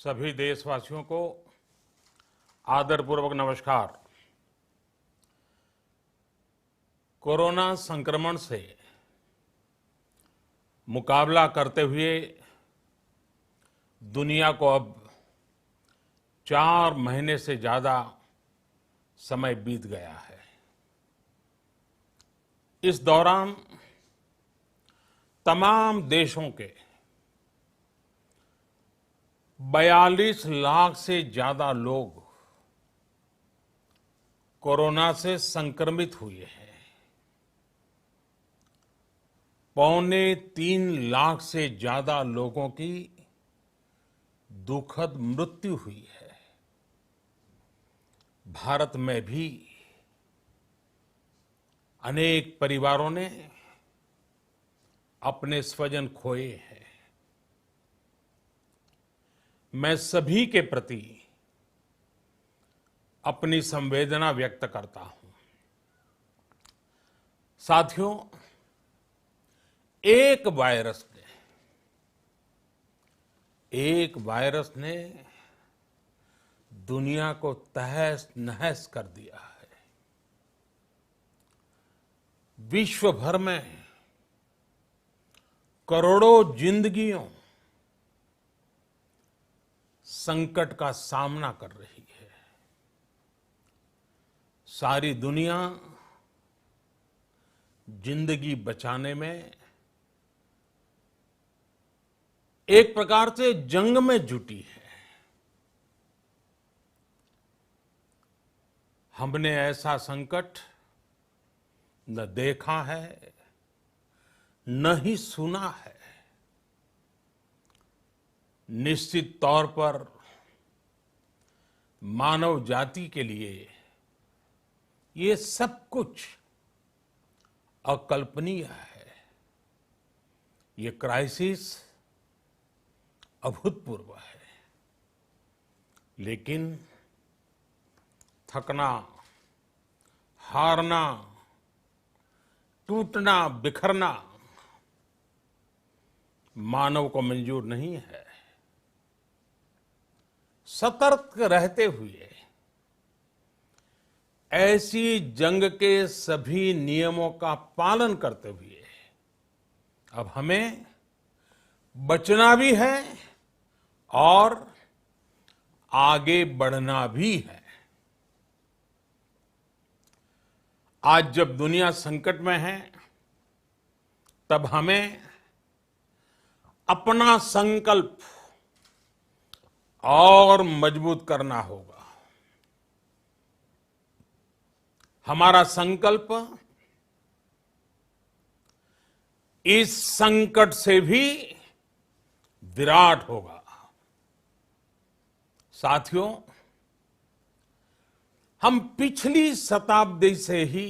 सभी देशवासियों को आदरपूर्वक नमस्कार। कोरोना संक्रमण से मुकाबला करते हुए दुनिया को अब 4 महीने से ज्यादा समय बीत गया है। इस दौरान तमाम देशों के 42 लाख से ज्यादा लोग कोरोना से संक्रमित हुए हैं। 2.25 लाख से ज्यादा लोगों की दुखद मृत्यु हुई है। भारत में भी अनेक परिवारों ने अपने स्वजन खोए हैं। मैं सभी के प्रति अपनी संवेदना व्यक्त करता हूं। साथियों, एक वायरस ने दुनिया को तहस नहस कर दिया है। विश्व भर में करोड़ों जिंदगियों संकट का सामना कर रही है। सारी दुनिया जिंदगी बचाने में एक प्रकार से जंग में जुटी है। हमने ऐसा संकट न देखा है, न ही सुना है। निश्चित तौर पर मानव जाति के लिए ये सब कुछ अकल्पनीय है। ये क्राइसिस अभूतपूर्व है। लेकिन थकना, हारना, टूटना, बिखरना मानव को मंजूर नहीं है। सतर्क रहते हुए ऐसी जंग के सभी नियमों का पालन करते हुए अब हमें बचना भी है और आगे बढ़ना भी है। आज जब दुनिया संकट में है, तब हमें अपना संकल्प और मजबूत करना होगा। हमारा संकल्प इस संकट से भी विराट होगा। साथियों, हम पिछली शताब्दी से ही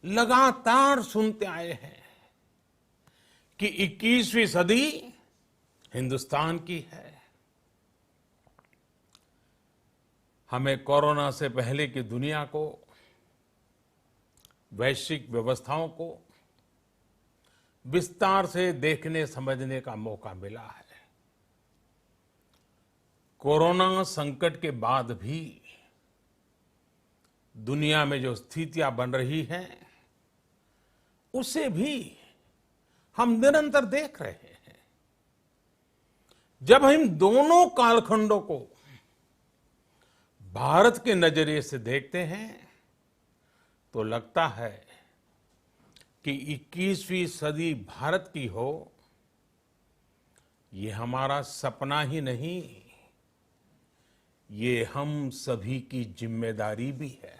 लगातार सुनते आए हैं कि 21वीं सदी हिंदुस्तान की है। हमें कोरोना से पहले की दुनिया को, वैश्विक व्यवस्थाओं को विस्तार से देखने समझने का मौका मिला है। कोरोना संकट के बाद भी दुनिया में जो स्थितियां बन रही हैं, उसे भी हम निरंतर देख रहे हैं। जब हम दोनों कालखंडों को भारत के नजरिए से देखते हैं, तो लगता है कि 21वीं सदी भारत की हो, ये हमारा सपना ही नहीं, ये हम सभी की जिम्मेदारी भी है।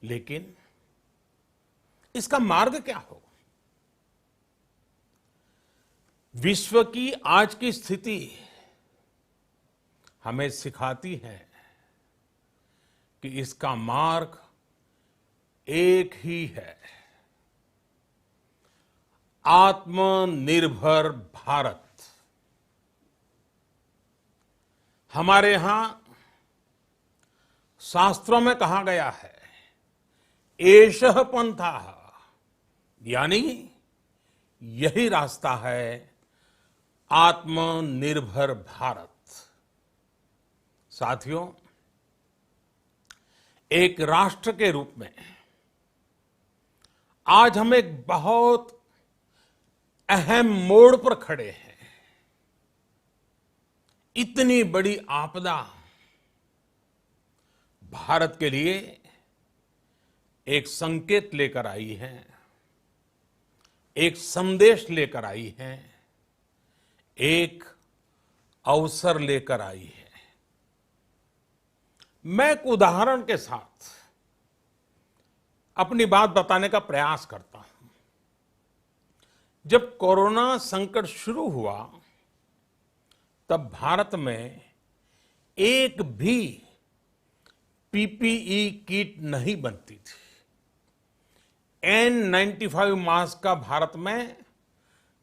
लेकिन इसका मार्ग क्या हो? विश्व की आज की स्थिति हमें सिखाती है कि इसका मार्ग एक ही है, आत्मनिर्भर भारत। हमारे यहां शास्त्रों में कहा गया है, एषः पंथः, यानी यही रास्ता है आत्मनिर्भर भारत। साथियों, एक राष्ट्र के रूप में आज हम एक बहुत अहम मोड़ पर खड़े हैं। इतनी बड़ी आपदा भारत के लिए एक संकेत लेकर आई है, एक संदेश लेकर आई है, एक अवसर लेकर आई है। मैं एक उदाहरण के साथ अपनी बात बताने का प्रयास करता हूं। जब कोरोना संकट शुरू हुआ तब भारत में एक भी पीपीई किट नहीं बनती थी। N95 मास्क का भारत में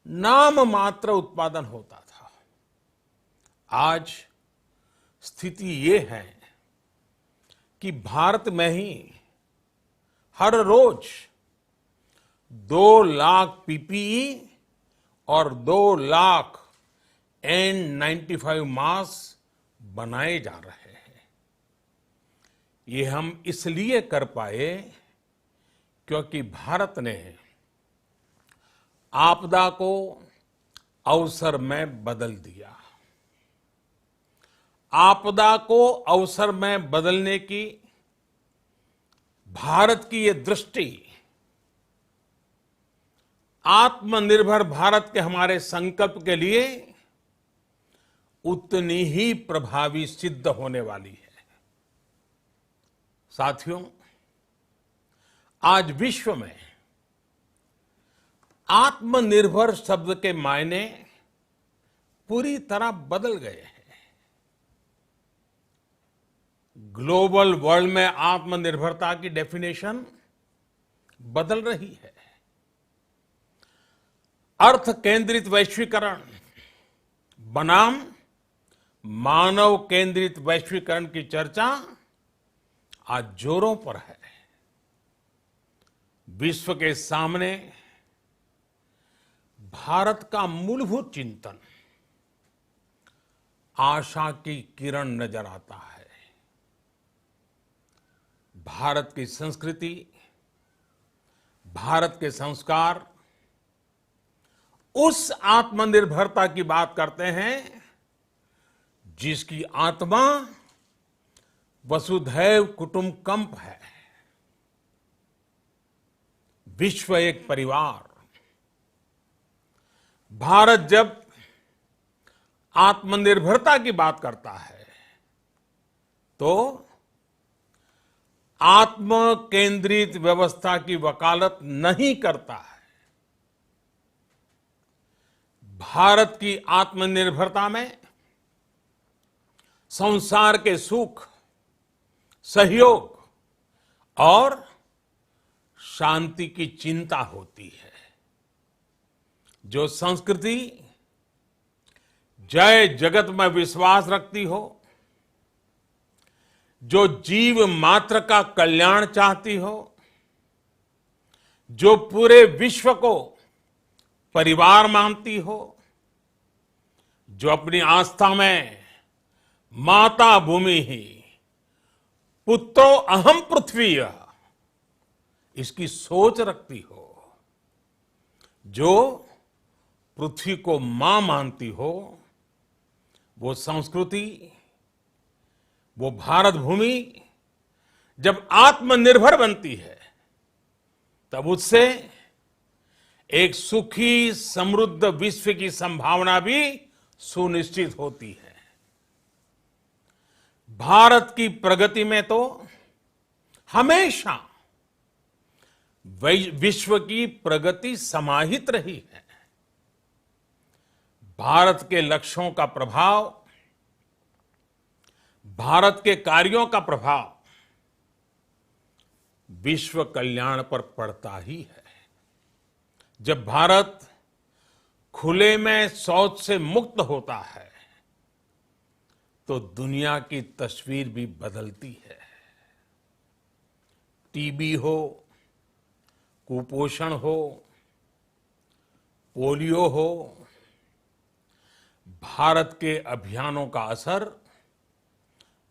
नाम मात्र उत्पादन होता था। आज स्थिति ये है कि भारत में ही हर रोज 2 लाख पीपीई और 2 लाख N95 मास्क बनाए जा रहे हैं। ये हम इसलिए कर पाए क्योंकि भारत ने आपदा को अवसर में बदल दिया। आपदा को अवसर में बदलने की भारत की ये दृष्टि आत्मनिर्भर भारत के हमारे संकल्प के लिए उतनी ही प्रभावी सिद्ध होने वाली है। साथियों, आज विश्व में आत्मनिर्भर शब्द के मायने पूरी तरह बदल गए हैं। ग्लोबल वर्ल्ड में आत्मनिर्भरता की डेफिनेशन बदल रही है। अर्थ केंद्रित वैश्वीकरण बनाम मानव केंद्रित वैश्वीकरण की चर्चा आज जोरों पर है। विश्व के सामने भारत का मूलभूत चिंतन आशा की किरण नजर आता है। भारत की संस्कृति, भारत के संस्कार उस आत्मनिर्भरता की बात करते हैं जिसकी आत्मा वसुधैव कुटुंबकम है। विश्व एक परिवार। भारत जब आत्मनिर्भरता की बात करता है तो आत्म केंद्रित व्यवस्था की वकालत नहीं करता है। भारत की आत्मनिर्भरता में संसार के सुख, सहयोग और शांति की चिंता होती है। जो संस्कृति जय जगत में विश्वास रखती हो, जो जीव मात्र का कल्याण चाहती हो, जो पूरे विश्व को परिवार मानती हो, जो अपनी आस्था में माता भूमि ही पुत्रो अहम पृथ्वी इसकी सोच रखती हो, जो पृथ्वी को मां मानती हो, वो संस्कृति, वो भारत भूमि जब आत्मनिर्भर बनती है तब उससे एक सुखी समृद्ध विश्व की संभावना भी सुनिश्चित होती है। भारत की प्रगति में तो हमेशा विश्व की प्रगति समाहित रही है। भारत के लक्ष्यों का प्रभाव, भारत के कार्यों का प्रभाव विश्व कल्याण पर पड़ता ही है। जब भारत खुले में शौच से मुक्त होता है तो दुनिया की तस्वीर भी बदलती है। टीबी हो, कुपोषण हो, पोलियो हो, भारत के अभियानों का असर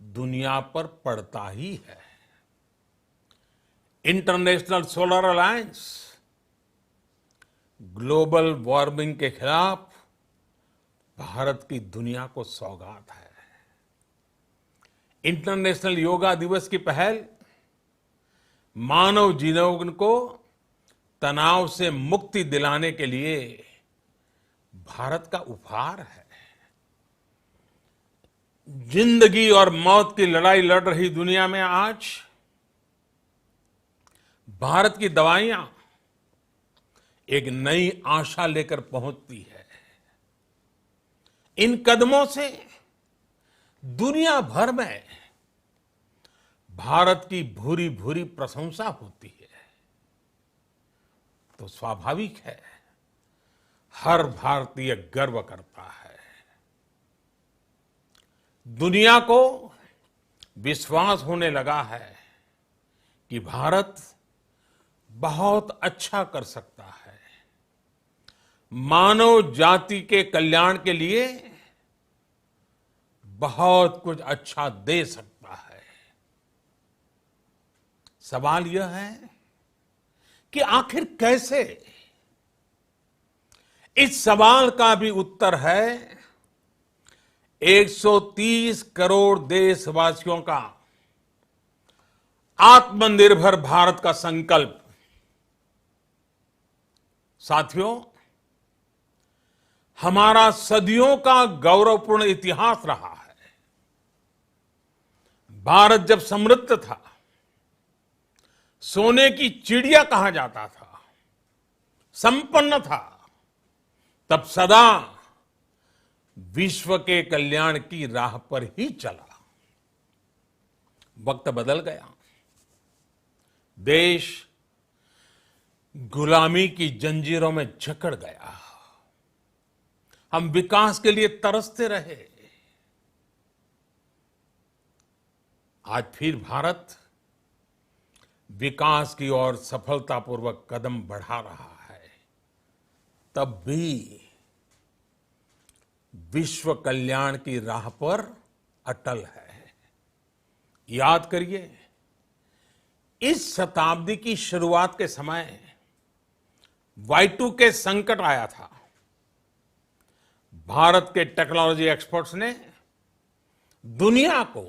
दुनिया पर पड़ता ही है। International solar alliance global warming के खिलाफ भारत की दुनिया को सौगात है। इंटरनेशनल योगा दिवस की पहल मानव जीवन को तनाव से मुक्ति दिलाने के लिए भारत का उपहार है। जिंदगी और मौत की लड़ाई लड़ रही दुनिया में आज भारत की दवाइयां एक नई आशा लेकर पहुंचती है। इन कदमों से दुनिया भर में भारत की भूरी भूरी प्रशंसा होती है। तो स्वाभाविक है, हर भारतीय गर्व करता है। दुनिया को विश्वास होने लगा है कि भारत बहुत अच्छा कर सकता है, मानव जाति के कल्याण के लिए बहुत कुछ अच्छा दे सकता है। सवाल यह है कि आखिर कैसे? इस सवाल का भी उत्तर है 130 करोड़ देशवासियों का आत्मनिर्भर भारत का संकल्प। साथियों, हमारा सदियों का गौरवपूर्ण इतिहास रहा है। भारत जब समृद्ध था, सोने की चिड़िया कहा जाता था, संपन्न था, तब सदा विश्व के कल्याण की राह पर ही चला। वक्त बदल गया, देश गुलामी की जंजीरों में जकड़ गया। हम विकास के लिए तरसते रहे। आज फिर भारत विकास की ओर सफलतापूर्वक कदम बढ़ा रहा है। तब भी विश्व कल्याण की राह पर अटल है। याद करिए, इस शताब्दी की शुरुआत के समय Y2K संकट आया था। भारत के टेक्नोलॉजी एक्सपर्ट्स ने दुनिया को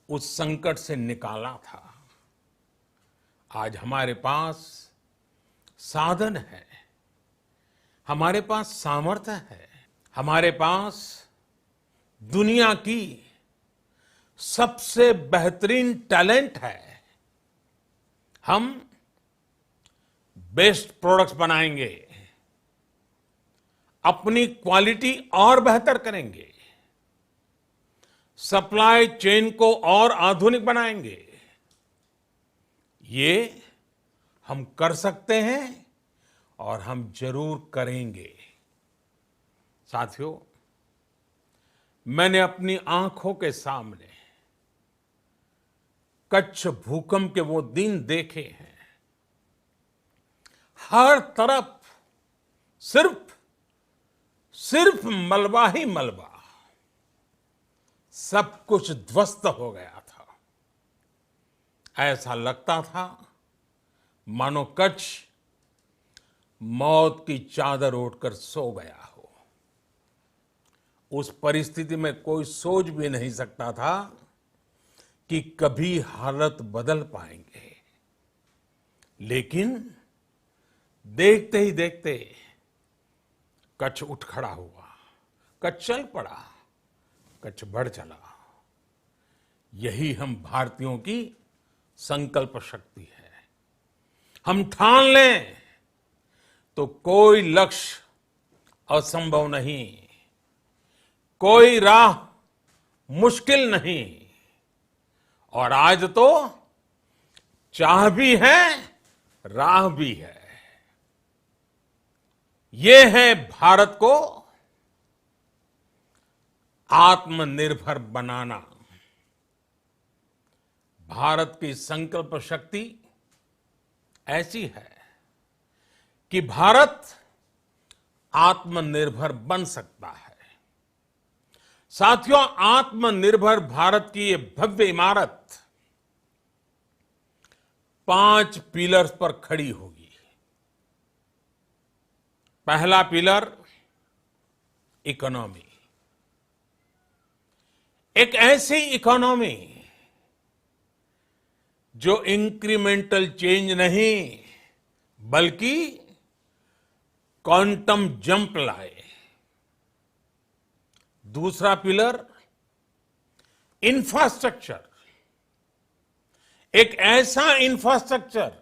उस संकट से निकाला था। आज हमारे पास साधन है, हमारे पास सामर्थ्य है, हमारे पास दुनिया की सबसे बेहतरीन टैलेंट है। हम बेस्ट प्रोडक्ट्स बनाएंगे, अपनी क्वालिटी और बेहतर करेंगे, सप्लाई चेन को और आधुनिक बनाएंगे। ये हम कर सकते हैं और हम जरूर करेंगे। साथियों, मैंने अपनी आंखों के सामने कच्छ भूकंप के वो दिन देखे हैं। हर तरफ सिर्फ मलबा ही मलबा, सब कुछ ध्वस्त हो गया था। ऐसा लगता था मानो कच्छ मौत की चादर ओढ़कर सो गया हो। उस परिस्थिति में कोई सोच भी नहीं सकता था कि कभी हालत बदल पाएंगे। लेकिन देखते ही देखते कच्छ उठ खड़ा हुआ, कच्छ चल पड़ा, कच्छ बढ़ चला। यही हम भारतीयों की संकल्प शक्ति है। हम ठान लें तो कोई लक्ष्य असंभव नहीं, कोई राह मुश्किल नहीं। और आज तो चाह भी है, राह भी है। ये है भारत को आत्मनिर्भर बनाना। भारत की संकल्प शक्ति ऐसी है कि भारत आत्मनिर्भर बन सकता है। साथियों, आत्मनिर्भर भारत की ये भव्य इमारत 5 पिलर्स पर खड़ी होगी। पहला पिलर इकोनॉमी। एक ऐसी इकोनॉमी जो इंक्रीमेंटल चेंज नहीं बल्कि क्वांटम जंप लाए। दूसरा पिलर इंफ्रास्ट्रक्चर। एक ऐसा इंफ्रास्ट्रक्चर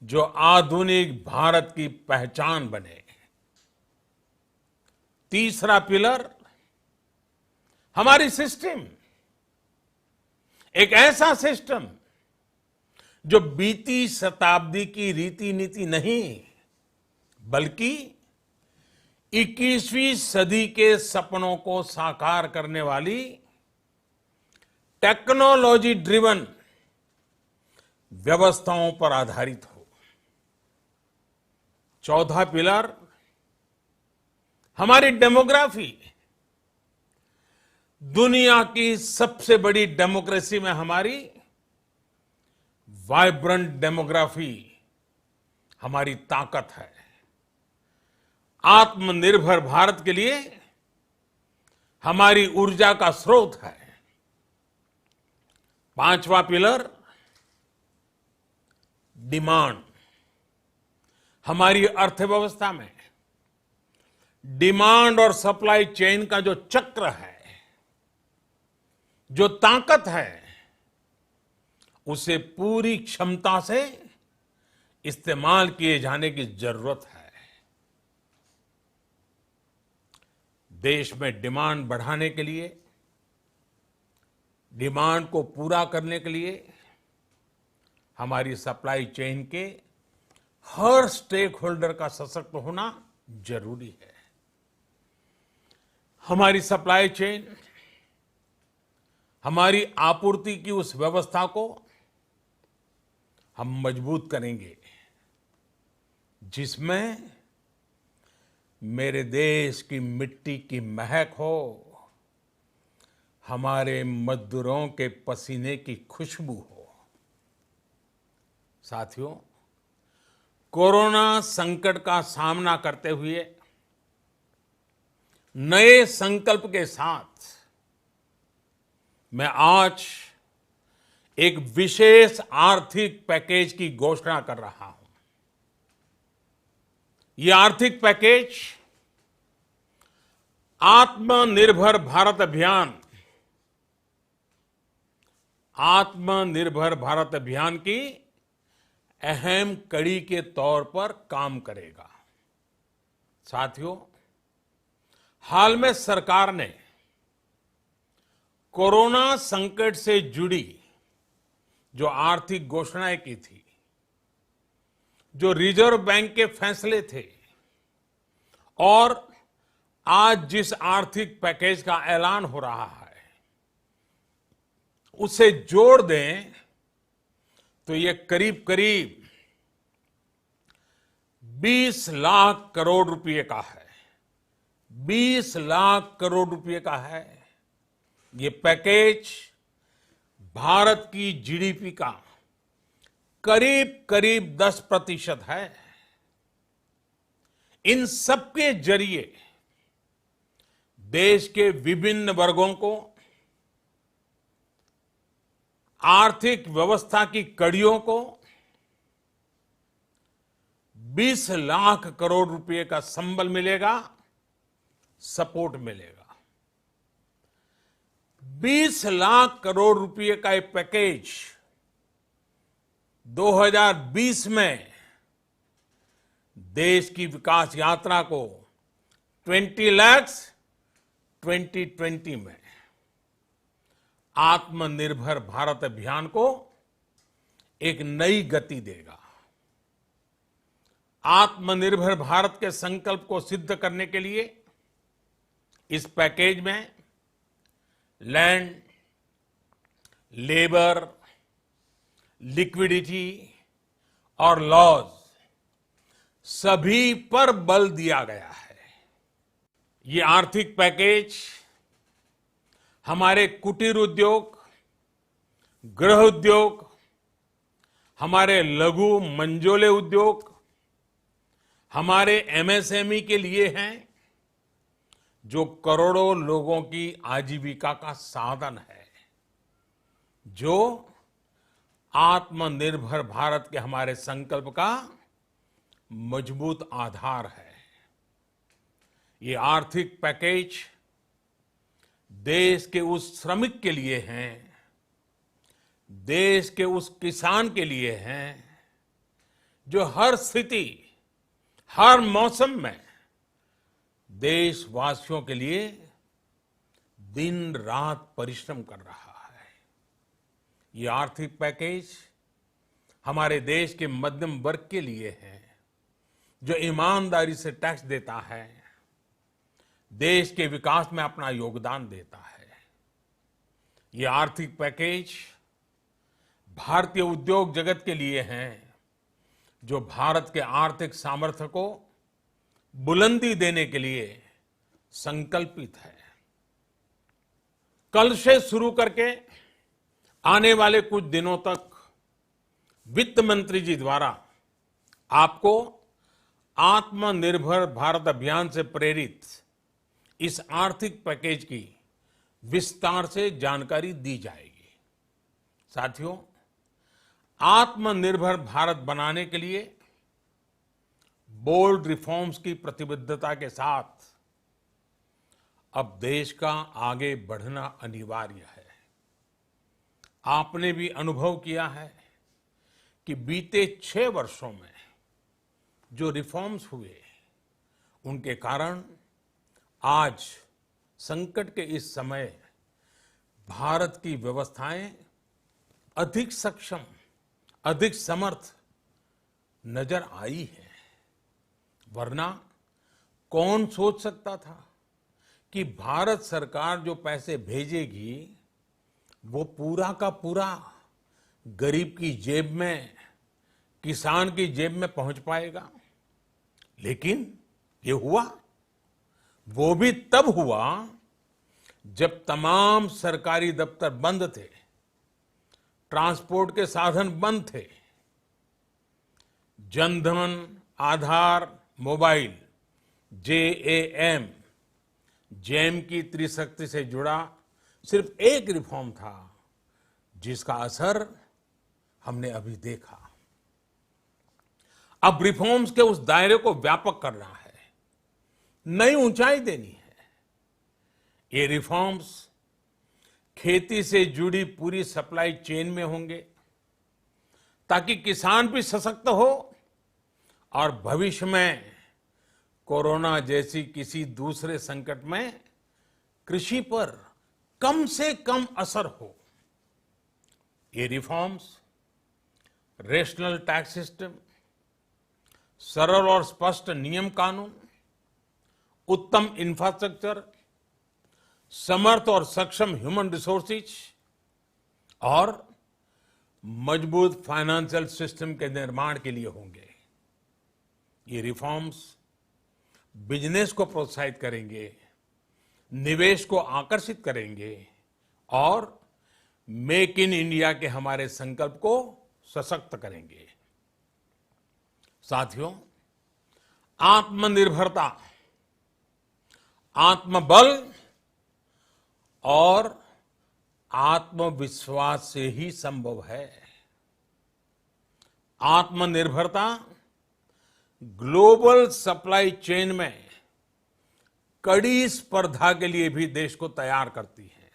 जो आधुनिक भारत की पहचान बने। तीसरा पिलर हमारी सिस्टम। एक ऐसा सिस्टम जो बीती शताब्दी की रीति नीति नहीं बल्कि 21वीं सदी के सपनों को साकार करने वाली टेक्नोलॉजी ड्रिवन व्यवस्थाओं पर आधारित हो। चौथा पिलर हमारी डेमोग्राफी। दुनिया की सबसे बड़ी डेमोक्रेसी में हमारी वाइब्रेंट डेमोग्राफी हमारी ताकत है। आत्मनिर्भर भारत के लिए हमारी ऊर्जा का स्रोत है। पांचवा पिलर डिमांड। हमारी अर्थव्यवस्था में डिमांड और सप्लाई चेन का जो चक्र है, जो ताकत है, उसे पूरी क्षमता से इस्तेमाल किए जाने की जरूरत है। देश में डिमांड बढ़ाने के लिए, डिमांड को पूरा करने के लिए हमारी सप्लाई चेन के हर स्टेक होल्डर का सशक्त होना जरूरी है। हमारी सप्लाई चेन, हमारी आपूर्ति की उस व्यवस्था को हम मजबूत करेंगे जिसमें मेरे देश की मिट्टी की महक हो, हमारे मजदूरों के पसीने की खुशबू हो। साथियों, कोरोना संकट का सामना करते हुए नए संकल्प के साथ मैं आज एक विशेष आर्थिक पैकेज की घोषणा कर रहा हूं। यह आर्थिक पैकेज आत्मनिर्भर भारत अभियान, आत्मनिर्भर भारत अभियान की अहम कड़ी के तौर पर काम करेगा। साथियों, हाल में सरकार ने कोरोना संकट से जुड़ी जो आर्थिक घोषणाएं की थी, जो रिजर्व बैंक के फैसले थे और आज जिस आर्थिक पैकेज का ऐलान हो रहा है, उसे जोड़ दें तो ये करीब करीब 20 लाख करोड़ रुपए का है। 20 लाख करोड़ रुपए का है। ये पैकेज भारत की जीडीपी का करीब करीब 10% है। इन सबके जरिए देश के विभिन्न वर्गों को आर्थिक व्यवस्था की कड़ियों को 20 लाख करोड़ रुपए का संबल मिलेगा, सपोर्ट मिलेगा। 20 लाख करोड़ रुपए का एक पैकेज 2020 में देश की विकास यात्रा को 20 लाख 2020 में आत्मनिर्भर भारत अभियान को एक नई गति देगा। आत्मनिर्भर भारत के संकल्प को सिद्ध करने के लिए इस पैकेज में लैंड, लेबर, लिक्विडिटी और लॉज सभी पर बल दिया गया है। ये आर्थिक पैकेज हमारे कुटीर उद्योग, गृह उद्योग, हमारे लघु मंझोले उद्योग, हमारे एमएसएमई के लिए हैं, जो करोड़ों लोगों की आजीविका का साधन है, जो आत्मनिर्भर भारत के हमारे संकल्प का मजबूत आधार है। ये आर्थिक पैकेज देश के उस श्रमिक के लिए हैं, देश के उस किसान के लिए हैं, जो हर स्थिति, हर मौसम में देशवासियों के लिए दिन रात परिश्रम कर रहा है। ये आर्थिक पैकेज हमारे देश के मध्यम वर्ग के लिए है, जो ईमानदारी से टैक्स देता है, देश के विकास में अपना योगदान देता है। ये आर्थिक पैकेज भारतीय उद्योग जगत के लिए हैं, जो भारत के आर्थिक सामर्थ्य को बुलंदी देने के लिए संकल्पित है। कल से शुरू करके आने वाले कुछ दिनों तक वित्त मंत्री जी द्वारा आपको आत्मनिर्भर भारत अभियान से प्रेरित इस आर्थिक पैकेज की विस्तार से जानकारी दी जाएगी। साथियों, आत्मनिर्भर भारत बनाने के लिए बोल्ड रिफॉर्म्स की प्रतिबद्धता के साथ अब देश का आगे बढ़ना अनिवार्य है। आपने भी अनुभव किया है कि बीते 6 वर्षों में जो रिफॉर्म्स हुए, उनके कारण आज संकट के इस समय भारत की व्यवस्थाएं अधिक सक्षम, अधिक समर्थ नजर आई है। वरना कौन सोच सकता था कि भारत सरकार जो पैसे भेजेगी वो पूरा का पूरा गरीब की जेब में, किसान की जेब में पहुंच पाएगा। लेकिन ये हुआ, वो भी तब हुआ जब तमाम सरकारी दफ्तर बंद थे, ट्रांसपोर्ट के साधन बंद थे, जनधन, आधार, मोबाइल, जेएएम, जैम की त्रिशक्ति से जुड़ा सिर्फ एक रिफॉर्म था, जिसका असर हमने अभी देखा। अब रिफॉर्म्स के उस दायरे को व्यापक करना है, नई ऊंचाई देनी है। ये रिफॉर्म्स खेती से जुड़ी पूरी सप्लाई चेन में होंगे, ताकि किसान भी सशक्त हो और भविष्य में कोरोना जैसी किसी दूसरे संकट में कृषि पर कम से कम असर हो। ये रिफॉर्म्स रेशनल टैक्स सिस्टम, सरल और स्पष्ट नियम कानून, उत्तम इंफ्रास्ट्रक्चर, समर्थ और सक्षम ह्यूमन रिसोर्सेज और मजबूत फाइनेंशियल सिस्टम के निर्माण के लिए होंगे। ये रिफॉर्म्स बिजनेस को प्रोत्साहित करेंगे, निवेश को आकर्षित करेंगे और मेक इन इंडिया के हमारे संकल्प को सशक्त करेंगे। साथियों, आत्मनिर्भरता, आत्मबल और आत्मविश्वास से ही संभव है। आत्मनिर्भरता ग्लोबल सप्लाई चेन में कड़ी स्पर्धा के लिए भी देश को तैयार करती है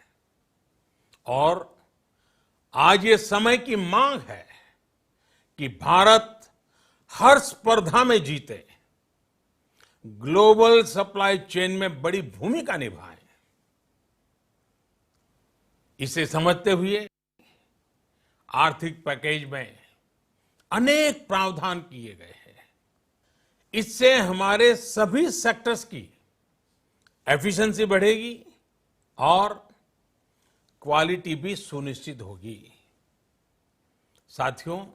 और आज ये समय की मांग है कि भारत हर स्पर्धा में जीते, ग्लोबल सप्लाई चेन में बड़ी भूमिका निभाए। इसे समझते हुए आर्थिक पैकेज में अनेक प्रावधान किए गए हैं। इससे हमारे सभी सेक्टर्स की एफिशिएंसी बढ़ेगी और क्वालिटी भी सुनिश्चित होगी। साथियों,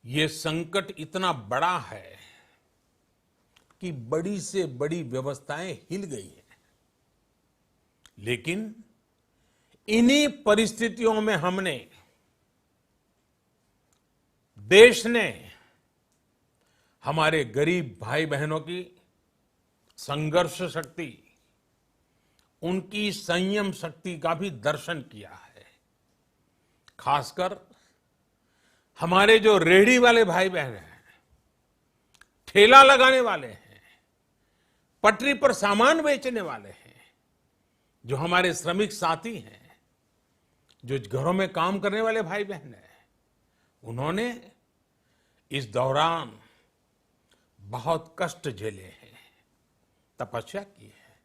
ये संकट इतना बड़ा है कि बड़ी से बड़ी व्यवस्थाएं हिल गई हैं। लेकिन इन्हीं परिस्थितियों में हमने, देश ने हमारे गरीब भाई बहनों की संघर्ष शक्ति, उनकी संयम शक्ति का भी दर्शन किया है। खासकर हमारे जो रेहड़ी वाले भाई बहन हैं, ठेला लगाने वाले हैं, पटरी पर सामान बेचने वाले हैं, जो हमारे श्रमिक साथी हैं, जो घरों में काम करने वाले भाई बहन हैं, उन्होंने इस दौरान बहुत कष्ट झेले हैं, तपस्या की है,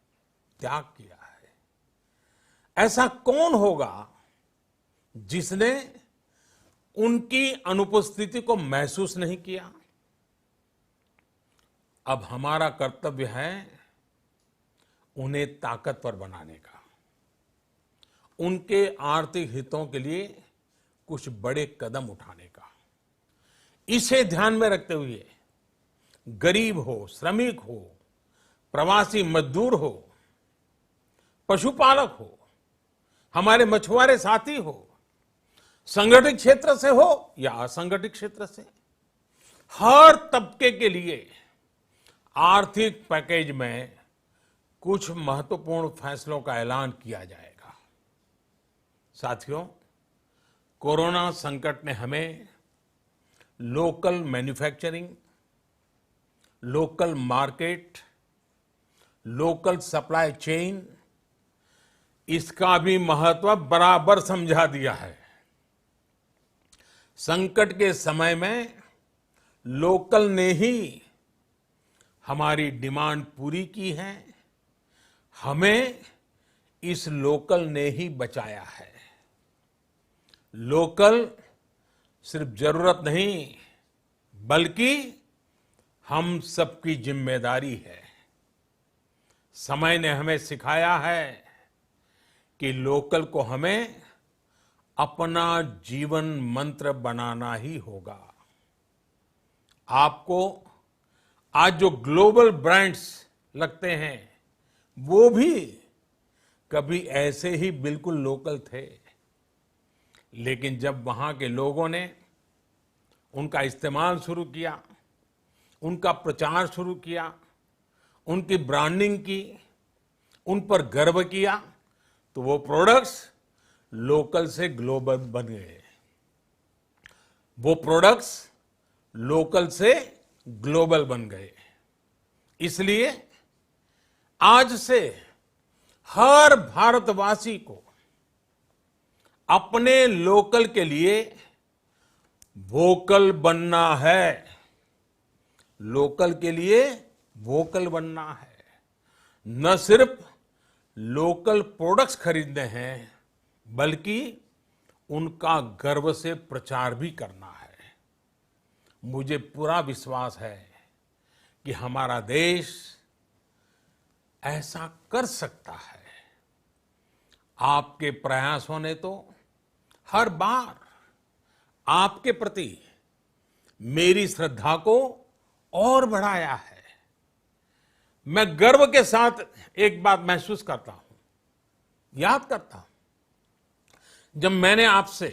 त्याग किया है। ऐसा कौन होगा जिसने उनकी अनुपस्थिति को महसूस नहीं किया? अब हमारा कर्तव्य है उन्हें ताकतवर बनाने का, उनके आर्थिक हितों के लिए कुछ बड़े कदम उठाने का। इसे ध्यान में रखते हुए गरीब हो, श्रमिक हो, प्रवासी मजदूर हो, पशुपालक हो, हमारे मछुआरे साथी हो, संगठित क्षेत्र से हो या असंगठित क्षेत्र से, हर तबके के लिए आर्थिक पैकेज में कुछ महत्वपूर्ण फैसलों का ऐलान किया जाएगा। साथियों, कोरोना संकट ने हमें local manufacturing, local market, local supply chain, इसका भी महत्व बराबर समझा दिया है। संकट के समय में लोकल ने ही हमारी डिमांड पूरी की है, हमें इस लोकल ने ही बचाया है। लोकल सिर्फ जरूरत नहीं, बल्कि हम सबकी जिम्मेदारी है। समय ने हमें सिखाया है कि लोकल को हमें अपना जीवन मंत्र बनाना ही होगा। आपको आज जो ग्लोबल ब्रांड्स लगते हैं, वो भी कभी ऐसे ही बिल्कुल लोकल थे, लेकिन जब वहां के लोगों ने उनका इस्तेमाल शुरू किया, उनका प्रचार शुरू किया, उनकी ब्रांडिंग की, उन पर गर्व किया, तो वो प्रोडक्ट्स लोकल से ग्लोबल बन गए। वो प्रोडक्ट्स लोकल से ग्लोबल बन गए। इसलिए आज से हर भारतवासी को अपने लोकल के लिए वोकल बनना है। लोकल के लिए वोकल बनना है। न सिर्फ लोकल प्रोडक्ट्स खरीदने हैं, बल्कि उनका गर्व से प्रचार भी करना है। मुझे पूरा विश्वास है कि हमारा देश ऐसा कर सकता है। आपके प्रयासों ने तो हर बार आपके प्रति मेरी श्रद्धा को और बढ़ाया है। मैं गर्व के साथ एक बात महसूस करता हूं, याद करता हूं, जब मैंने आपसे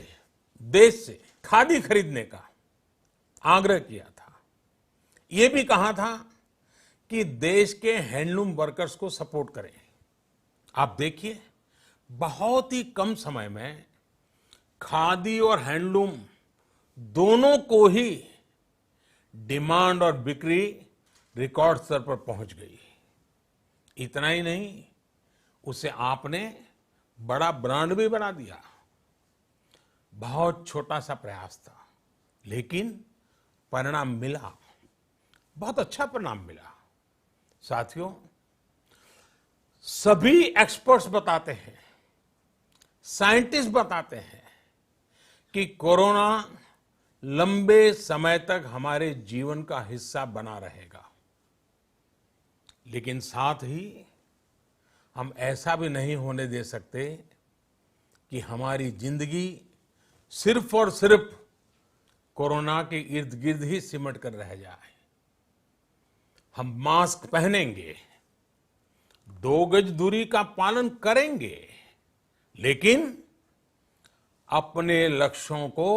देश से खादी खरीदने का आग्रह किया था, यह भी कहा था कि देश के हैंडलूम वर्कर्स को सपोर्ट करें। आप देखिए, बहुत ही कम समय में खादी और हैंडलूम दोनों को ही डिमांड और बिक्री रिकॉर्ड स्तर पर पहुंच गई। इतना ही नहीं, उसे आपने बड़ा ब्रांड भी बना दिया। बहुत छोटा सा प्रयास था, लेकिन परिणाम मिला, बहुत अच्छा परिणाम मिला। साथियों, सभी एक्सपर्ट्स बताते हैं, साइंटिस्ट बताते हैं कि कोरोना लंबे समय तक हमारे जीवन का हिस्सा बना रहेगा। लेकिन साथ ही हम ऐसा भी नहीं होने दे सकते कि हमारी जिंदगी सिर्फ और सिर्फ कोरोना के इर्द गिर्द ही सिमट कर रह जाए। हम मास्क पहनेंगे, 2 गज दूरी का पालन करेंगे, लेकिन अपने लक्ष्यों को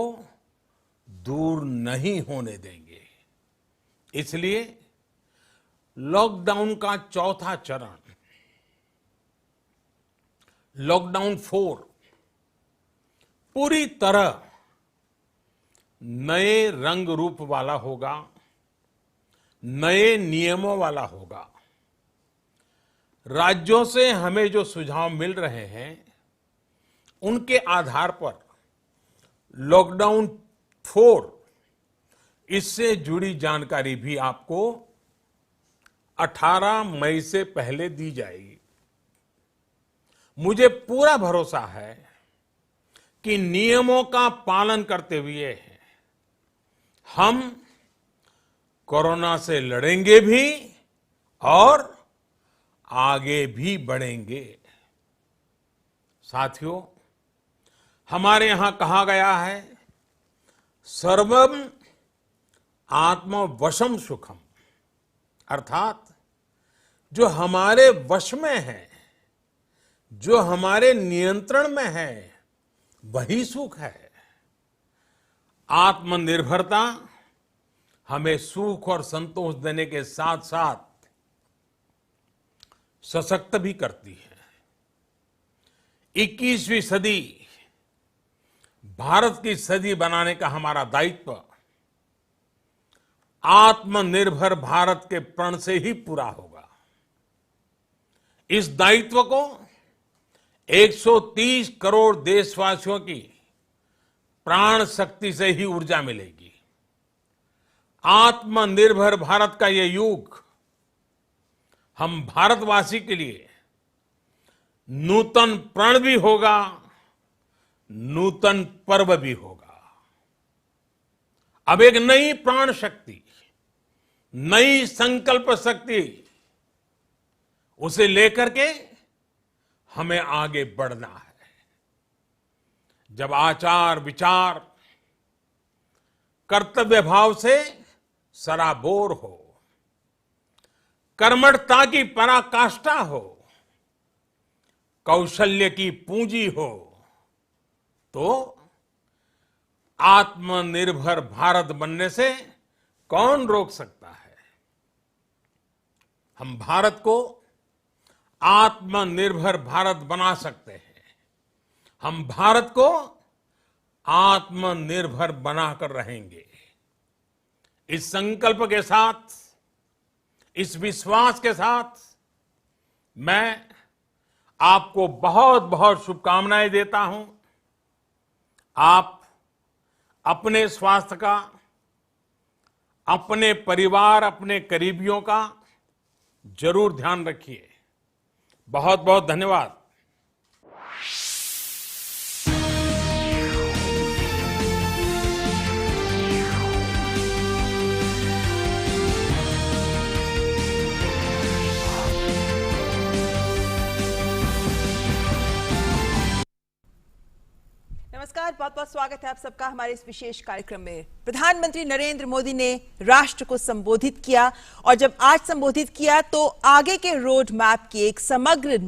दूर नहीं होने देंगे। इसलिए लॉकडाउन का चौथा चरण, लॉकडाउन 4, पूरी तरह नए रंग रूप वाला होगा, नए नियमों वाला होगा। राज्यों से हमें जो सुझाव मिल रहे हैं, उनके आधार पर लॉकडाउन 4, इससे जुड़ी जानकारी भी आपको 18 मई से पहले दी जाएगी। मुझे पूरा भरोसा है कि नियमों का पालन करते हुए हम कोरोना से लड़ेंगे भी और आगे भी बढ़ेंगे। साथियों, हमारे यहां कहा गया है, सर्वम आत्मवशम सुखम, अर्थात जो हमारे वश में है, जो हमारे नियंत्रण में है, वही सुख है। आत्मनिर्भरता हमें सुख और संतोष देने के साथ साथ सशक्त भी करती है। 21वीं सदी भारत की सदी बनाने का हमारा दायित्व आत्मनिर्भर भारत के प्रण से ही पूरा होगा। इस दायित्व को 130 करोड़ देशवासियों की प्राण शक्ति से ही ऊर्जा मिलेगी। आत्मनिर्भर भारत का ये युग हम भारतवासी के लिए नूतन प्रण भी होगा, नूतन पर्व भी होगा। अब एक नई प्राण शक्ति, नई संकल्प शक्ति, उसे लेकर के हमें आगे बढ़ना है। जब आचार विचार कर्तव्य भाव से सराबोर हो, कर्मठता की पराकाष्ठा हो, कौशल्य की पूंजी हो, तो आत्मनिर्भर भारत बनने से कौन रोक सकता है। हम भारत को आत्मनिर्भर भारत बना सकते हैं। हम भारत को आत्मनिर्भर बनाकर रहेंगे। इस संकल्प के साथ, इस विश्वास के साथ मैं आपको बहुत बहुत शुभकामनाएं देता हूं। आप अपने स्वास्थ्य का, अपने परिवार, अपने करीबियों का जरूर ध्यान रखिए। बहुत बहुत धन्यवाद। नमस्कार, बहुत बहुत स्वागत है आप सबका हमारे इस विशेष कार्यक्रम में। प्रधानमंत्री नरेंद्र मोदी ने राष्ट्र को संबोधित किया और जब आज संबोधित किया तो आगे के रोड मैप की एक समग्र